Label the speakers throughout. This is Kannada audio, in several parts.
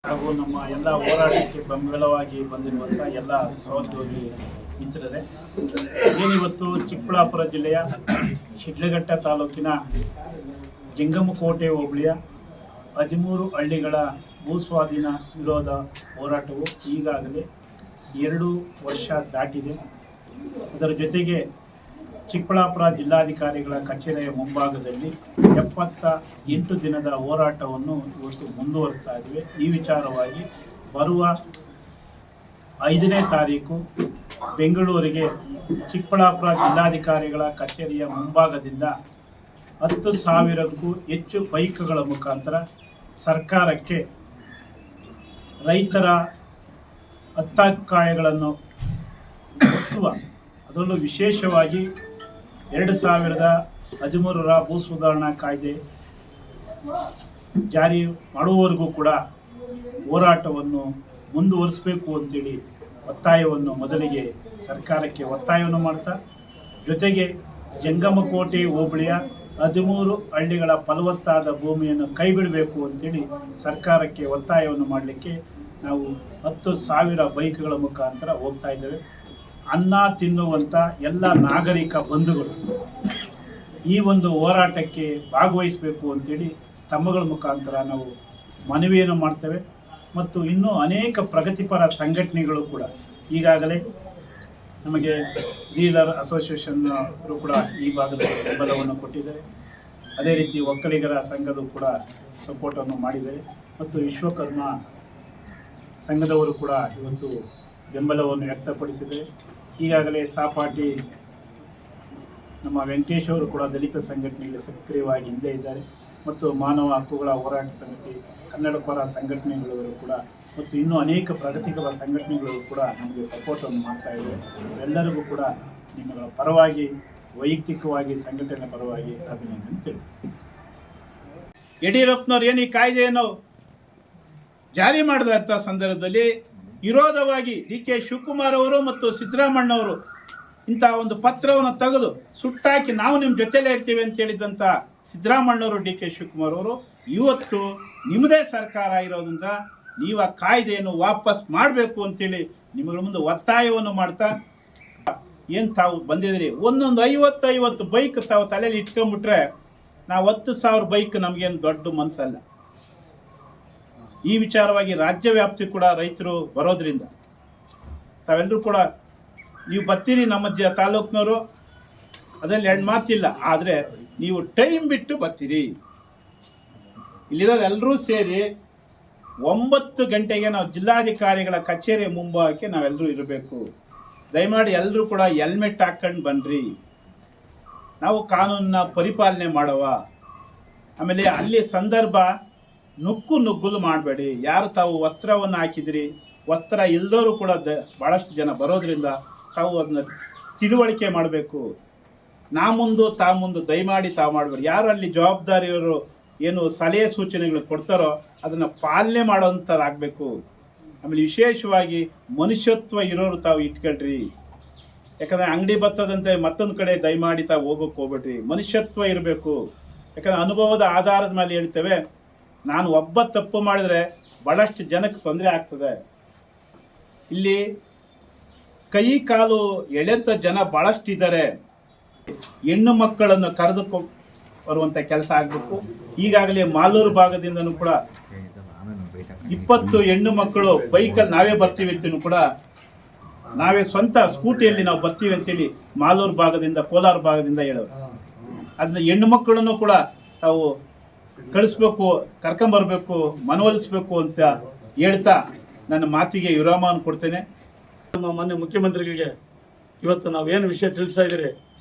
Speaker 1: ಹಾಗೂ ನಮ್ಮ ಎಲ್ಲ ಹೋರಾಟಕ್ಕೆ ಬೆಂಬಲವಾಗಿ ಬಂದಿರುವಂಥ ಎಲ್ಲ ಸಹೋದ್ಯೋಗಿ ಮಿತ್ರರೇ, ಏನಿವತ್ತು ಚಿಕ್ಕಬಳ್ಳಾಪುರ ಜಿಲ್ಲೆಯ ಶಿಡ್ಲಘಟ್ಟ ತಾಲೂಕಿನ ಜಂಗಮಕೋಟೆ ಹೋಬಳಿಯ 13 ಹಳ್ಳಿಗಳ ಭೂಸ್ವಾಧೀನ ವಿರೋಧ ಹೋರಾಟವು ಈಗಾಗಲೇ 2 ವರ್ಷ ದಾಟಿದೆ. ಅದರ ಜೊತೆಗೆ ಚಿಕ್ಕಬಳ್ಳಾಪುರ ಜಿಲ್ಲಾಧಿಕಾರಿಗಳ ಕಚೇರಿಯ ಮುಂಭಾಗದಲ್ಲಿ 78 ದಿನದ ಹೋರಾಟವನ್ನು ಇವತ್ತು ಮುಂದುವರಿಸ್ತಾ ಇದ್ದೇವೆ. ಈ ವಿಚಾರವಾಗಿ ಬರುವ 5ನೇ ತಾರೀಕು ಬೆಂಗಳೂರಿಗೆ ಚಿಕ್ಕಬಳ್ಳಾಪುರ ಜಿಲ್ಲಾಧಿಕಾರಿಗಳ ಕಚೇರಿಯ ಮುಂಭಾಗದಿಂದ 10,000ಕ್ಕೂ ಹೆಚ್ಚು ಬೈಕ್ಗಳ ಮುಖಾಂತರ ಸರ್ಕಾರಕ್ಕೆ ರೈತರ ಒತ್ತಾಯಗಳನ್ನು ಒತ್ತುವ, ಅದರಲ್ಲೂ ವಿಶೇಷವಾಗಿ 2013ರ ಭೂ ಸುಧಾರಣಾ ಕಾಯ್ದೆ ಜಾರಿ ಮಾಡುವವರೆಗೂ ಕೂಡ ಹೋರಾಟವನ್ನು ಮುಂದುವರಿಸಬೇಕು ಅಂತೇಳಿ ಒತ್ತಾಯವನ್ನು ಮೊದಲಿಗೆ ಸರ್ಕಾರಕ್ಕೆ ಒತ್ತಾಯವನ್ನು ಮಾಡ್ತಾ, ಜೊತೆಗೆ ಜಂಗಮಕೋಟೆ ಹೋಬಳಿಯ 13 ಹಳ್ಳಿಗಳ ಫಲವತ್ತಾದ ಭೂಮಿಯನ್ನು ಕೈಬಿಡಬೇಕು ಅಂತೇಳಿ ಸರ್ಕಾರಕ್ಕೆ ಒತ್ತಾಯವನ್ನು ಮಾಡಲಿಕ್ಕೆ ನಾವು 10,000 ಬೈಕ್ಗಳ ಮುಖಾಂತರ ಹೋಗ್ತಾ ಇದ್ದೇವೆ. ಅನ್ನ ತಿನ್ನುವಂಥ ಎಲ್ಲ ನಾಗರಿಕ ಬಂಧುಗಳು ಈ ಒಂದು ಹೋರಾಟಕ್ಕೆ ಭಾಗವಹಿಸಬೇಕು ಅಂತೇಳಿ ತಮ್ಮಗಳ ಮುಖಾಂತರ ನಾವು ಮನವಿಯನ್ನು ಮಾಡ್ತೇವೆ. ಮತ್ತು ಇನ್ನೂ ಅನೇಕ ಪ್ರಗತಿಪರ ಸಂಘಟನೆಗಳು ಕೂಡ ಈಗಾಗಲೇ ನಮಗೆ ಡೀಲರ್ ಅಸೋಸಿಯೇಷನ್ ಅವರು ಕೂಡ ಈ ಭಾಗದಲ್ಲಿ ಬೆಂಬಲವನ್ನು ಕೊಟ್ಟಿದ್ದಾರೆ. ಅದೇ ರೀತಿ ಒಕ್ಕಲಿಗರ ಸಂಘದ ಕೂಡ ಸಪೋರ್ಟನ್ನು ಮಾಡಿದ್ದಾರೆ ಮತ್ತು ವಿಶ್ವಕರ್ಮ ಸಂಘದವರು ಕೂಡ ಇವತ್ತು ಬೆಂಬಲವನ್ನು ವ್ಯಕ್ತಪಡಿಸಿದ್ದಾರೆ. ಈಗಾಗಲೇ ಸಹಪಾಠಿ ನಮ್ಮ ವೆಂಕಟೇಶ್ ಅವರು ಕೂಡ ದಲಿತ ಸಂಘಟನೆಯಲ್ಲಿ ಸಕ್ರಿಯವಾಗಿ ಹಿಂದೆ ಇದ್ದಾರೆ ಮತ್ತು ಮಾನವ ಹಕ್ಕುಗಳ ಹೋರಾಟ ಸಮಿತಿ, ಕನ್ನಡ ಪರ ಸಂಘಟನೆಗಳವರು ಕೂಡ ಮತ್ತು ಇನ್ನೂ ಅನೇಕ ಪ್ರಗತಿಪರ ಸಂಘಟನೆಗಳು ಕೂಡ ನಮಗೆ ಸಪೋರ್ಟನ್ನು ಮಾಡ್ತಾ ಇವೆ. ಎಲ್ಲರಿಗೂ ಕೂಡ ನಿಮ್ಮಗಳ ಪರವಾಗಿ, ವೈಯಕ್ತಿಕವಾಗಿ ಸಂಘಟನೆ ಪರವಾಗಿ ಅಭಿನಂದನೆ ತಿಳಿಸ್ತೀನಿ. ಯಡಿಯೂರಪ್ಪನವ್ರು ಏನು ಈ ಕಾಯ್ದೆಯನ್ನು ಜಾರಿ ಮಾಡಿದಂಥ ಸಂದರ್ಭದಲ್ಲಿ ವಿರೋಧವಾಗಿ DK ಶಿವಕುಮಾರ್ ಅವರು ಮತ್ತು ಸಿದ್ದರಾಮಣ್ಣವರು ಇಂಥ ಒಂದು ಪತ್ರವನ್ನು ತೆಗೆದು ಸುಟ್ಟಾಕಿ ನಾವು ನಿಮ್ಮ ಜೊತೆಲೇ ಇರ್ತೀವಿ ಅಂತ ಹೇಳಿದಂಥ ಸಿದ್ದರಾಮಣ್ಣವರು, DK ಶಿವಕುಮಾರ್ ಅವರು ಇವತ್ತು ನಿಮ್ಮದೇ ಸರ್ಕಾರ ಇರೋದ್ರಿಂದ ನೀವು ಆ ಕಾಯ್ದೆಯನ್ನು ವಾಪಸ್ ಮಾಡಬೇಕು ಅಂತೇಳಿ ನಿಮ್ಮಗಳ ಮುಂದೆ ಒತ್ತಾಯವನ್ನು ಮಾಡ್ತಾ ಏನು ತಾವು ಬಂದಿದ್ದೀರಿ, ಒಂದೊಂದು 50 ಬೈಕ್ ತಾವು ತಲೆಯಲ್ಲಿ ಇಟ್ಕೊಂಡ್ಬಿಟ್ರೆ ನಾವು 10,000 ಬೈಕ್ ನಮಗೇನು ದೊಡ್ಡ ಮನಸ್ಸಲ್ಲ. ಈ ವಿಚಾರವಾಗಿ ರಾಜ್ಯ ವ್ಯಾಪ್ತಿ ಕೂಡ ರೈತರು ಬರೋದ್ರಿಂದ ತಾವೆಲ್ಲರೂ ಕೂಡ ನೀವು ಬರ್ತೀರಿ ನಮ್ಮ ತಾಲೂಕಿನವರು, ಅದರಲ್ಲಿ 2 ಮಾತಿಲ್ಲ. ಆದರೆ ನೀವು ಟೈಮ್ ಬಿಟ್ಟು ಬರ್ತೀರಿ. ಇಲ್ಲಿರೋರು ಎಲ್ಲರೂ ಸೇರಿ 9 ಗಂಟೆಗೆ ನಾವು ಜಿಲ್ಲಾಧಿಕಾರಿಗಳ ಕಚೇರಿ ಮುಂಭಾಗಕ್ಕೆ ನಾವೆಲ್ಲರೂ ಇರಬೇಕು. ದಯಮಾಡಿ ಎಲ್ಲರೂ ಕೂಡ ಹೆಲ್ಮೆಟ್ ಹಾಕ್ಕೊಂಡು ಬನ್ನಿರಿ. ನಾವು ಕಾನೂನನ್ನ ಪರಿಪಾಲನೆ ಮಾಡುವ. ಆಮೇಲೆ ಅಲ್ಲಿ ಸಂದರ್ಭ ನುಗ್ಗುಲು ಮಾಡಬೇಡಿ. ಯಾರು ತಾವು ವಸ್ತ್ರವನ್ನು ಹಾಕಿದಿರಿ, ವಸ್ತ್ರ ಇಲ್ಲದವರು ಕೂಡ ಭಾಳಷ್ಟು ಜನ ಬರೋದ್ರಿಂದ ತಾವು ಅದನ್ನ ತಿಳುವಳಿಕೆ ಮಾಡಬೇಕು. ನಾ ಮುಂದು ತಾ ಮುಂದು ದಯಮಾಡಿ ತಾವು ಮಾಡಬೇಡಿ. ಯಾರು ಅಲ್ಲಿ ಜವಾಬ್ದಾರಿಯವರು ಏನು ಸಲಹೆ ಸೂಚನೆಗಳು ಕೊಡ್ತಾರೋ ಅದನ್ನು ಪಾಲನೆ ಮಾಡೋವಂಥದ್ದಾಗಬೇಕು. ಆಮೇಲೆ ವಿಶೇಷವಾಗಿ ಮನುಷ್ಯತ್ವ ಇರೋರು ತಾವು ಇಟ್ಕೊಳ್ರಿ. ಯಾಕಂದರೆ ಅಂಗಡಿ ಬರ್ತದಂತೆ ಮತ್ತೊಂದು ಕಡೆ ದಯಮಾಡಿ ತಾವು ಹೋಗೋಕ್ಕೆ ಹೋಗ್ಬೇಡ್ರಿ. ಮನುಷ್ಯತ್ವ ಇರಬೇಕು. ಯಾಕಂದರೆ ಅನುಭವದ ಆಧಾರದ ಮೇಲೆ ಹೇಳ್ತೇವೆ, ನಾನು ಒಬ್ಬ ತಪ್ಪು ಮಾಡಿದರೆ ಭಾಳಷ್ಟು ಜನಕ್ಕೆ ತೊಂದರೆ ಆಗ್ತದೆ. ಇಲ್ಲಿ ಕೈ ಕಾಲು ಎಳೆಂಥ ಜನ ಭಾಳಷ್ಟು ಇದ್ದಾರೆ. ಹೆಣ್ಣು ಮಕ್ಕಳನ್ನು ಕರೆದುಕೊ ಬರುವಂಥ ಕೆಲಸ ಆಗಬೇಕು. ಈಗಾಗಲೇ ಮಾಲೂರು ಭಾಗದಿಂದನೂ ಕೂಡ 20 ಹೆಣ್ಣು ಮಕ್ಕಳು ಬೈಕಲ್ಲಿ ನಾವೇ ಬರ್ತೀವಿ ಅಂತಲೂ ಕೂಡ, ನಾವೇ ಸ್ವಂತ ಸ್ಕೂಟಿಯಲ್ಲಿ ನಾವು ಬರ್ತೀವಿ ಅಂತೇಳಿ ಮಾಲೂರು ಭಾಗದಿಂದ, ಕೋಲಾರ ಭಾಗದಿಂದ ಹೇಳೋರು. ಅದನ್ನ ಹೆಣ್ಣು ಮಕ್ಕಳನ್ನು ಕೂಡ ತಾವು ಕಳಿಸ್ಬೇಕು, ಕರ್ಕೊಂಬರ್ಬೇಕು, ಮನವೊಲಿಸ್ಬೇಕು ಅಂತ ಹೇಳ್ತಾ ನನ್ನ ಮಾತಿಗೆ ವಿರಾಮವನ್ನು ಕೊಡ್ತೇನೆ.
Speaker 2: ನಮ್ಮ ಮಾನ್ಯ ಮುಖ್ಯಮಂತ್ರಿಗಳಿಗೆ ಇವತ್ತು ನಾವೇನು ವಿಷಯ ತಿಳಿಸ್ತಾ ಇದ್ದೀರಿ,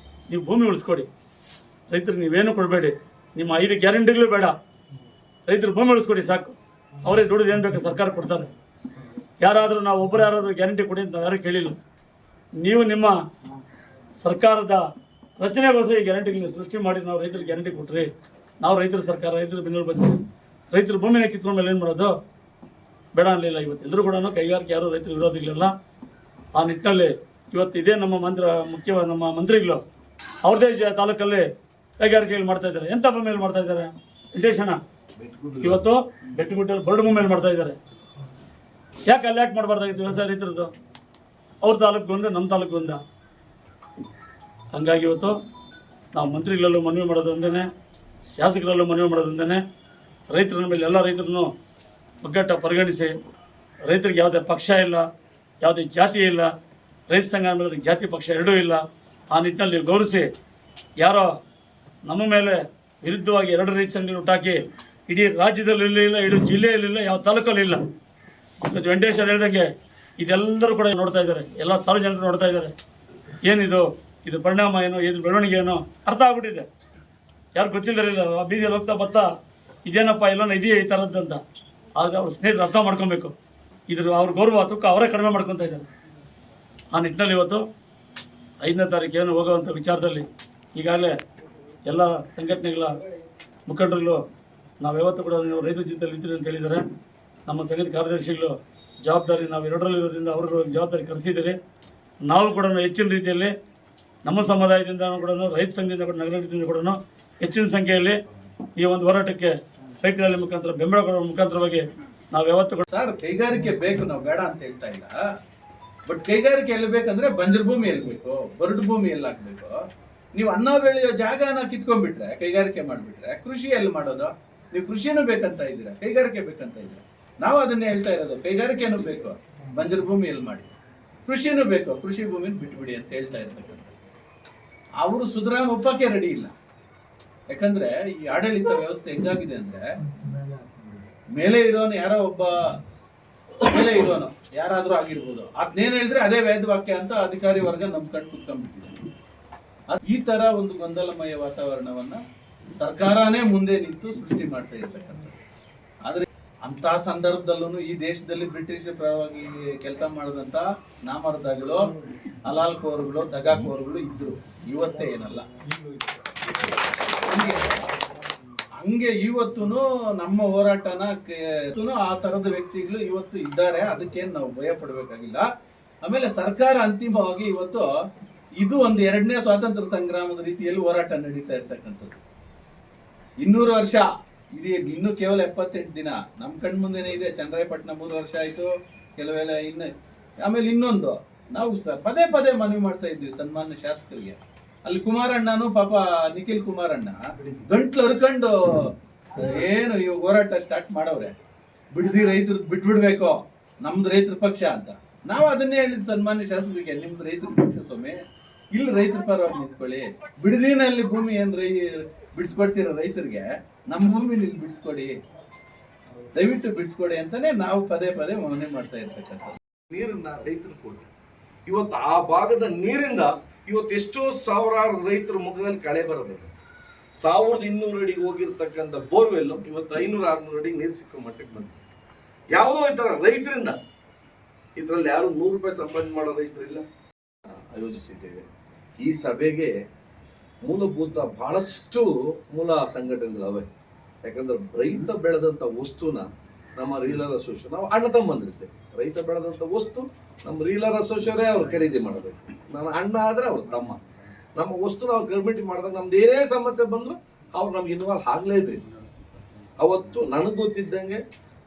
Speaker 2: ನೀವು ಭೂಮಿ ಉಳಿಸ್ಕೊಡಿ. ರೈತರಿಗೆ ನೀವೇನು ಕೊಡಬೇಡಿ. ನಿಮ್ಮ 5 ಗ್ಯಾರಂಟಿಗಳು ಬೇಡ, ರೈತರು ಭೂಮಿ ಉಳಿಸ್ಕೊಡಿ ಸಾಕು. ಅವರೇ ದುಡಿದು ಏನು ಬೇಕು ಸರ್ಕಾರ ಕೊಡ್ತಾರೆ. ಯಾರಾದರೂ ನಾವು ಒಬ್ಬರು ಯಾರಾದರೂ ಗ್ಯಾರಂಟಿ ಕೊಡಿ ಅಂತ ಯಾರೂ ಕೇಳಿಲ್ಲ. ನೀವು ನಿಮ್ಮ ಸರ್ಕಾರದ ರಚನೆಗೋಸ್ಕರ ಈ ಗ್ಯಾರಂಟಿಗಳನ್ನ ಸೃಷ್ಟಿ ಮಾಡಿ ನಾವು ರೈತರಿಗೆ ಗ್ಯಾರಂಟಿ ಕೊಟ್ರಿ. ನಾವು ರೈತರ ಸರ್ಕಾರ, ರೈತರ ಬೆನ್ನೆಲುಬು ಬಂದಿದ್ದೀವಿ. ರೈತರ ಭೂಮಿನ ಕಿತ್ಕೊಂಡ ಮೇಲೆ ಏನು ಮಾಡೋದು? ಬೇಡ ಅನ್ನಲಿಲ್ಲ. ಇವತ್ತು ಎಲ್ಲರೂ ಕೂಡ ಕೈಗಾರಿಕೆ ಯಾರು ರೈತರು ವಿರೋಧಿಗಳಿಲ್ಲ. ಆ ನಿಟ್ಟಿನಲ್ಲಿ ಇವತ್ತು ಇದೇ ನಮ್ಮ ನಮ್ಮ ಮಂತ್ರಿಗಳು ಅವ್ರದ್ದೇ ತಾಲೂಕಲ್ಲಿ ಕೈಗಾರಿಕೆಗಳು ಮಾಡ್ತಾ ಇದ್ದಾರೆ. ಎಂಥ ಭೂಮಿಯಲ್ಲಿ ಮಾಡ್ತಾ ಇದ್ದಾರೆ? ಇಂಟೇಷಣ ಇವತ್ತು ಬೆಟ್ಟಗುಡ್ಡ ಬರಡು ಭೂಮಿಯಲ್ಲಿ ಮಾಡ್ತಾ ಇದ್ದಾರೆ. ಯಾಕೆ ಅಲ್ಲಿ ಯಾಕೆ ಮಾಡಬಾರ್ದಾಗಿತ್ತು ವ್ಯವಸಾಯ ರೈತರದ್ದು? ಅವ್ರ ತಾಲೂಕು ಒಂದೇ, ನಮ್ಮ ತಾಲೂಕು ಒಂದೇ. ಹಂಗಾಗಿ ಇವತ್ತು ನಾವು ಮಂತ್ರಿಗಳಲ್ಲೂ ಮನವಿ ಮಾಡೋದು ಒಂದೇ, ಶಾಸಕರಲ್ಲೂ ಮನವಿ ಮಾಡೋದು ಒಂದೇ, ರೈತರ ಮೇಲೆ ಎಲ್ಲ ರೈತರನ್ನು ಒಗ್ಗಟ್ಟ ಪರಿಗಣಿಸಿ, ರೈತರಿಗೆ ಯಾವುದೇ ಪಕ್ಷ ಇಲ್ಲ, ಯಾವುದೇ ಜಾತಿ ಇಲ್ಲ, ರೈತ ಸಂಘ ಅನ್ನೋದ್ರಿಗೆ ಜಾತಿ ಪಕ್ಷ ಎರಡೂ ಇಲ್ಲ. ಆ ನಿಟ್ಟಿನಲ್ಲಿ ಗೌರವಿಸಿ, ಯಾರೋ ನಮ್ಮ ಮೇಲೆ ವಿರುದ್ಧವಾಗಿ 2 ರೈತ ಸಂಘಗಳು ಹುಟ್ಟಾಕಿ ಇಡೀ ರಾಜ್ಯದಲ್ಲೂ ಇಲ್ಲ, ಇಡೀ ಜಿಲ್ಲೆಯಲ್ಲಿಲ್ಲ, ಯಾವ ತಾಲೂಕಲ್ಲೂ ಇಲ್ಲ. ಮತ್ತು ವೆಂಕಟೇಶ್ವರ ಹೇಳ್ದಂಗೆ ಇದೆಲ್ಲರೂ ಕೂಡ ನೋಡ್ತಾ ಇದ್ದಾರೆ, ಎಲ್ಲ ಸಾರ್ವಜನಿಕರು ನೋಡ್ತಾ ಇದ್ದಾರೆ. ಏನಿದು, ಇದು ಪರಿಣಾಮ ಏನು, ಇದು ಬೆಳವಣಿಗೆ ಏನು ಅರ್ಥ ಆಗ್ಬಿಟ್ಟಿದೆ. ಯಾರು ಗೊತ್ತಿಲ್ಲರಿಲ್ಲ, ಆ ಬೀದಿಯಲ್ಲಿ ಹೋಗ್ತಾ ಬರ್ತಾ ಇದೇನಪ್ಪ ಎಲ್ಲನೂ ಇದೆಯೇ ಈ ಥರದ್ದು ಅಂತ. ಆದರೆ ಅವ್ರ ಸ್ನೇಹಿತರು ಅರ್ಥ ಮಾಡ್ಕೊಬೇಕು, ಇದ್ರ ಅವ್ರ ಗೌರವ ತೂಕ ಅವರೇ ಕಡಿಮೆ ಮಾಡ್ಕೊತಾ ಇದ್ದಾರೆ. ಆ ನಿಟ್ಟಿನಲ್ಲಿ ಇವತ್ತು 5ನೇ ತಾರೀಕು ಏನು ಹೋಗುವಂಥ ವಿಚಾರದಲ್ಲಿ ಈಗಾಗಲೇ ಎಲ್ಲ ಸಂಘಟನೆಗಳ ಮುಖಂಡರುಗಳು ನಾವು ಯಾವತ್ತೂ ಕೂಡ ನೀವು ರೈತರ ಜೊತೆಲಿ ಇದ್ದೀರಿ ಅಂತ ಹೇಳಿದ್ದಾರೆ. ನಮ್ಮ ಸಂಘದ ಕಾರ್ಯದರ್ಶಿಗಳು ಜವಾಬ್ದಾರಿ ನಾವು 2ರಲ್ಲಿರೋದ್ರಿಂದ ಅವ್ರಿಗೂ ಜವಾಬ್ದಾರಿ ಕರೆಸಿದ್ದೀರಿ. ನಾವು ಕೂಡ ಹೆಚ್ಚಿನ ರೀತಿಯಲ್ಲಿ ನಮ್ಮ ಸಮುದಾಯದಿಂದ ಕೂಡ, ರೈತ ಸಂಘದಿಂದ ಕೂಡ, ನಗರದಿಂದ ಕೂಡ ಹೆಚ್ಚಿನ ಸಂಖ್ಯೆಯಲ್ಲಿ ಈ ಒಂದು ಹೋರಾಟಕ್ಕೆ ಕೈಗಾರಿಕೆ ಮುಖಾಂತರ ಬೆಂಬಲ ಕೊಡುವ ಮುಖಾಂತರವಾಗಿ ನಾವು ಯಾವತ್ತೂ ಕೂಡ
Speaker 3: ಸರ್ ಕೈಗಾರಿಕೆ ಬೇಕು, ನಾವು ಬೇಡ ಅಂತ ಹೇಳ್ತಾ ಇಲ್ಲ. ಬಟ್ ಕೈಗಾರಿಕೆ ಎಲ್ಲಿ ಬೇಕಂದ್ರೆ ಬಂಜರು ಭೂಮಿ ಎಲ್ಲಿ ಬೇಕು, ಬರಡು ಭೂಮಿ ಎಲ್ಲಿ ಹಾಕ್ಬೇಕು. ನೀವು ಅನ್ನ ಬೆಳೆಯೋ ಜಾಗನ ಕಿತ್ಕೊಂಡ್ಬಿಟ್ರೆ, ಕೈಗಾರಿಕೆ ಮಾಡಿಬಿಟ್ರೆ ಕೃಷಿ ಎಲ್ಲಿ ಮಾಡೋದು? ನೀವು ಕೃಷಿನೂ ಬೇಕಂತ ಇದ್ದೀರಾ, ಕೈಗಾರಿಕೆ ಬೇಕಂತ ಇದ್ದೀರಾ. ನಾವು ಅದನ್ನೇ ಹೇಳ್ತಾ ಇರೋದು, ಕೈಗಾರಿಕೆನೂ ಬೇಕು, ಬಂಜರು ಭೂಮಿ ಎಲ್ಲಿ ಮಾಡಿ, ಕೃಷಿನೂ ಬೇಕು, ಕೃಷಿ ಭೂಮಿನ ಬಿಟ್ಬಿಡಿ ಅಂತ ಹೇಳ್ತಾ ಇರ್ತಕ್ಕಂಥ. ಅವರು ಸುಧರಾಮ್ ಒಪ್ಪಕ್ಕೆ ರೆಡಿ ಇಲ್ಲ. ಯಾಕಂದ್ರೆ ಈ ಆಡಳಿತ ವ್ಯವಸ್ಥೆ ಹೆಂಗಾಗಿದೆ ಅಂದ್ರೆ, ಮೇಲೆ ಇರೋನು ಯಾರೋ ಒಬ್ಬ ಮೇಲೆ ಇರೋನು ಯಾರಾದ್ರೂ ಆಗಿರ್ಬೋದು, ಅದನ್ನೇನು ಹೇಳಿದ್ರೆ ಅದೇ ವೇದವಾಕ್ಯ ಅಂತ ಅಧಿಕಾರಿ ವರ್ಗ ನಂಬ್ಕೊಂಡು ಕುತ್ಕೊಂಡ್ಬಿಟ್ಟಿದೆ. ಈ ತರ ಒಂದು ಗೊಂದಲಮಯ ವಾತಾವರಣವನ್ನ ಸರ್ಕಾರನೇ ಮುಂದೆ ನಿಂತು ಸೃಷ್ಟಿ ಮಾಡ್ತಾ ಇರ್ತಕ್ಕಂಥದ್ದು. ಆದ್ರೆ ಅಂತ ಸಂದರ್ಭದಲ್ಲೂ ಈ ದೇಶದಲ್ಲಿ ಬ್ರಿಟಿಷ್ ಪರವಾಗಿ ಕೆಲಸ ಮಾಡಿದಂತ ನಾಮರ್ದಗಳು, ಹಲಾಲ್ಕೋರ್ಗಳು, ದಗಾಕೋರ್ಗಳು ಇದ್ರು. ಇವತ್ತೇ ಏನಲ್ಲ. ಹಂಗೆ ಇವತ್ತು ನಮ್ಮ ಹೋರಾಟನ ಆ ತರದ ವ್ಯಕ್ತಿಗಳು ಇವತ್ತು ಇದ್ದಾರೆ. ಅದಕ್ಕೇನು ನಾವು ಭಯ ಪಡಬೇಕಾಗಿಲ್ಲ. ಆಮೇಲೆ ಸರ್ಕಾರ ಅಂತಿಮವಾಗಿ ಇವತ್ತು ಇದು ಒಂದು 2ನೇ ಸ್ವಾತಂತ್ರ್ಯ ಸಂಗ್ರಾಮದ ರೀತಿಯಲ್ಲಿ ಹೋರಾಟ ನಡೀತಾ ಇರ್ತಕ್ಕಂಥದ್ದು. 200 ವರ್ಷ ಇದು ಇನ್ನು ಕೇವಲ 78 ದಿನ ನಮ್ಮ ಕಣ್ಮುಂದೆನೇ ಇದೆ. ಚನ್ನರಾಯಪಟ್ಟಣ 3 ವರ್ಷ ಆಯ್ತು, ಕೆಲವೆಲ್ಲ ಇನ್ನು. ಆಮೇಲೆ ಇನ್ನೊಂದು ನಾವು ಪದೇ ಪದೇ ಮನವಿ ಮಾಡ್ತಾ ಇದ್ವಿ ಸನ್ಮಾನ್ಯ ಶಾಸಕರಿಗೆ. ಅಲ್ಲಿ ಕುಮಾರಣ್ಣನು ಪಾಪ ನಿಖಿಲ್ ಕುಮಾರಣ್ಣ ಗಂಟ್ಲು ಹರ್ಕೊಂಡು ಏನು ಈ ಹೋರಾಟ ಸ್ಟಾರ್ಟ್ ಮಾಡವ್ರೆ, ಬಿಡದಿ ರೈತರು ಬಿಟ್ಬಿಡ್ಬೇಕು, ನಮ್ದು ರೈತರ ಪಕ್ಷ ಅಂತ. ನಾವು ಅದನ್ನೇ ಹೇಳಿದ್ ಸನ್ಮಾನ್ಯ ಶಾಸಕರಿಗೆ, ನಿಮ್ದು ರೈತರ ಪಕ್ಷ ಸ್ವಾಮಿ, ಇಲ್ಲಿ ರೈತರ ಪರವಾಗಿ ನಿಂತ್ಕೊಳ್ಳಿ. ಬಿಡದಿನಲ್ಲಿ ಭೂಮಿ ಏನ್ ಬಿಡಿಸ್ಕೊಡ್ತೀರ ರೈತರಿಗೆ, ನಮ್ಮ ಭೂಮಿ ಇಲ್ಲಿ ಬಿಡಿಸ್ಕೊಡಿ, ದಯವಿಟ್ಟು ಬಿಡಿಸ್ಕೊಡಿ ಅಂತಾನೆ ನಾವು ಪದೇ ಪದೇ ಮನವಿ ಮಾಡ್ತಾ ಇರ್ತಕ್ಕಂಥದ್ದು.
Speaker 4: ನೀರನ್ನ ರೈತರು ಕೊಟ್ಟು ಇವತ್ತು ಆ ಭಾಗದ ನೀರಿಂದ ಇವತ್ತು ಎಷ್ಟೋ ಸಾವಿರಾರು ರೈತರ ಮುಖದಲ್ಲಿ ಕಳೆ ಬರಬೇಕು. 1200 ಅಡಿಗೆ ಹೋಗಿರ್ತಕ್ಕಂಥ ಬೋರ್ವೆಲ್ ಇವತ್ತು 500-600 ಅಡಿಗೆ ನೀರು ಸಿಕ್ಕೋ ಮಟ್ಟಕ್ಕೆ ಬಂತು. ಯಾವುದೋ ಈ ಥರ ರೈತರಿಂದ, ಇದರಲ್ಲಿ ಯಾರು 100 ರೂಪಾಯಿ ಸಂಪಾದನೆ ಮಾಡೋ ರೈತರಿಲ್ಲ. ಆಯೋಜಿಸಿದ್ದೇವೆ ಈ ಸಭೆಗೆ. ಮೂಲಭೂತ ಬಹಳಷ್ಟು ಮೂಲ ಸಂಘಟನೆಗಳವೆ. ಯಾಕಂದ್ರೆ ರೈತ ಬೆಳೆದಂಥ ವಸ್ತುನ ನಮ್ಮ ರೀಲರ್ ಅಸೋಸಿಯೇಷನ್, ನಾವು ಅಣ್ಣ ತಮ್ಮಂದಿರುತ್ತೆ. ರೈತ ಬೆಳೆದಂಥ ವಸ್ತು ನಮ್ಮ ರೀಲರ್ ಅಸೋಸಿಯೇಷನೇ ಅವ್ರು ಖರೀದಿ ಮಾಡಬೇಕು. ನನ್ನ ಅಣ್ಣ ಆದರೆ ಅವ್ರ ತಮ್ಮ. ನಮ್ಮ ವಸ್ತುನ ಅವ್ರು ಕಮಿಟಿ ಮಾಡಿದಾಗ ನಮ್ದು ಏನೇ ಸಮಸ್ಯೆ ಬಂದರೂ ಅವ್ರು ನಮ್ಗೆ ಇನ್ವಾಲ್ವ್ ಆಗಲೇಬೇಕು. ಅವತ್ತು ನನಗೆ ಗೊತ್ತಿದ್ದಂಗೆ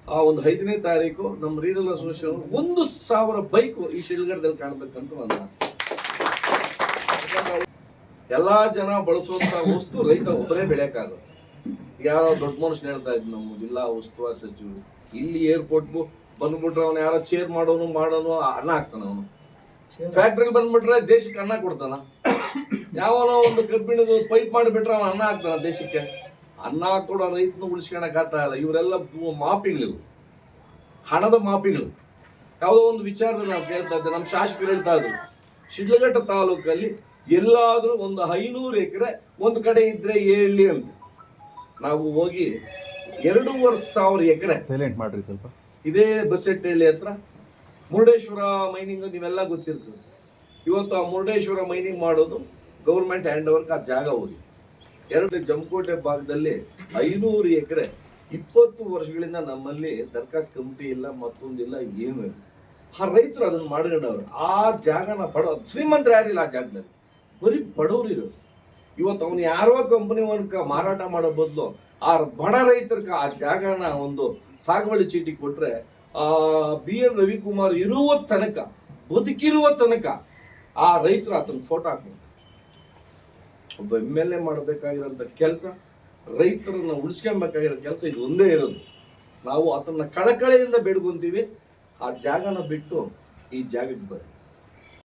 Speaker 4: ಆ ಒಂದು 5ನೇ ತಾರೀಕು ನಮ್ಮ ರೀಲರ್ ಅಸೋಸಿಯೇಷನ್ 1000 ಬೈಕು ಈ ಶಿಲ್ಗಡದಲ್ಲಿ ಕಾಣಬೇಕಂತ ನನ್ನ ಆಸೆ. ಎಲ್ಲ ಜನ ಬಳಸುವಂಥ ವಸ್ತು ರೈತ ಒಬ್ಬರೇ ಬೆಳೆಯೋಕ್ಕಾಗುತ್ತೆ. ಯಾರೋ ದೊಡ್ಡ ಮನುಷ್ಯನ ಹೇಳ್ತಾ ಇದ್ದು ನಮ್ಮ ಜಿಲ್ಲಾ ಉಸ್ತುವಾರಿ ಸಚಿವರು, ಇಲ್ಲಿ ಏರ್ಪೋರ್ಟ್ ಬಂದ್ಬಿಟ್ರೆ ಅವನು ಯಾರೋ ಚೇರ್ ಮಾಡೋನು ಅನ್ನ ಹಾಕ್ತಾನ. ಅವನು ಫ್ಯಾಕ್ಟ್ರಿಗೆ ಬಂದ್ಬಿಟ್ರೆ ದೇಶಕ್ಕೆ ಅನ್ನ ಕೊಡ್ತಾನ. ಯಾವನೋ ಒಂದು ಕಬ್ಬಿಣದ ಪೈಪ್ ಮಾಡಿಬಿಟ್ರೆ ಅವನು ಅನ್ನ ಹಾಕ್ತಾನ ದೇಶಕ್ಕೆ. ಅನ್ನ ಹಾಕೊಡೋ ರೈತನ ಉಳಿಸ್ಕೊಳಕ್ ಆಗ್ತಾ ಇಲ್ಲ. ಇವರೆಲ್ಲ ಮಾಪಿಗಳು, ಹಣದ ಮಾಪಿಗಳು. ಯಾವುದೋ ಒಂದು ವಿಚಾರದಲ್ಲಿ ನಾವು ಕೇಳ್ತಾ ಇದ್ದೆ, ನಮ್ಮ ಶಾಸಕರು ಹೇಳ್ತಾ ಇದ್ರು, ಶಿಡ್ಲಘಟ್ಟ ತಾಲೂಕಲ್ಲಿ ಎಲ್ಲಾದ್ರೂ ಒಂದು 500 ಎಕರೆ ಒಂದು ಕಡೆ ಇದ್ರೆ ಹೇಳಿ ಅಂತ. ನಾವು ಹೋಗಿ 2,500 ಎಕರೆ
Speaker 5: ಸೈಲೆಂಟ್ ಮಾಡ್ರಿ ಸ್ವಲ್ಪ.
Speaker 4: ಇದೇ ಬಸ್ಸೆಟ್ಟಹಳ್ಳಿ ಹತ್ರ ಮುರುಡೇಶ್ವರ ಮೈನಿಂಗ್ ನೀವೆಲ್ಲ ಗೊತ್ತಿರ್ತದೆ. ಇವತ್ತು ಆ ಮುರುಡೇಶ್ವರ ಮೈನಿಂಗ್ ಮಾಡೋದು ಗೌರ್ಮೆಂಟ್ ಹ್ಯಾಂಡ್ ಓವರ್ಗೆ ಆ ಜಾಗ ಹೋಗಿ. 2 ಜಮಕೋಟೆ ಭಾಗದಲ್ಲಿ 500 ಎಕರೆ 20 ವರ್ಷಗಳಿಂದ ನಮ್ಮಲ್ಲಿ ದರ್ಖಾಸ್ ಕಮಿಟಿ ಇಲ್ಲ, ಮತ್ತೊಂದಿಲ್ಲ, ಏನು ಇಲ್ಲ. ಆ ರೈತರು ಅದನ್ನ ಮಾಡ್ಕೊಂಡವ್ರು. ಆ ಜಾಗನ ಶ್ರೀಮಂತರು ಯಾರಿಲ್ಲ ಆ ಜಾಗದಲ್ಲಿ, ಬರೀ ಬಡವರು ಇರೋದು. ಇವತ್ತು ಅವನು ಯಾರೋ ಕಂಪನಿ ಮಾರಾಟ ಮಾಡೋ ಬದಲು ಆ ಬಡ ರೈತರಿಗೆ ಆ ಜಾಗನ ಒಂದು ಸಾಗುವಳಿ ಚೀಟಿ ಕೊಟ್ರೆ ಬಿ ಎನ್ ರವಿಕುಮಾರ್ ಇರುವ ತನಕ, ಬದುಕಿರುವ ತನಕ ಆ ರೈತರು ಆತನ ಫೋಟೋ ಹಾಕ್ಬೇಕು. ಒಬ್ಬ MLA ಮಾಡಬೇಕಾಗಿರೋಂಥ ಕೆಲಸ, ರೈತರನ್ನ ಉಳಿಸ್ಕೊಬೇಕಾಗಿರೋ ಕೆಲಸ ಇದು ಒಂದೇ ಇರೋದು. ನಾವು ಆತನ ಕಳಕಳಿಯಿಂದ ಬೇಡ್ಕೊಂತೀವಿ, ಆ ಜಾಗನ ಬಿಟ್ಟು ಈ ಜಾಗಕ್ಕೆ ಬರ್ರಿ.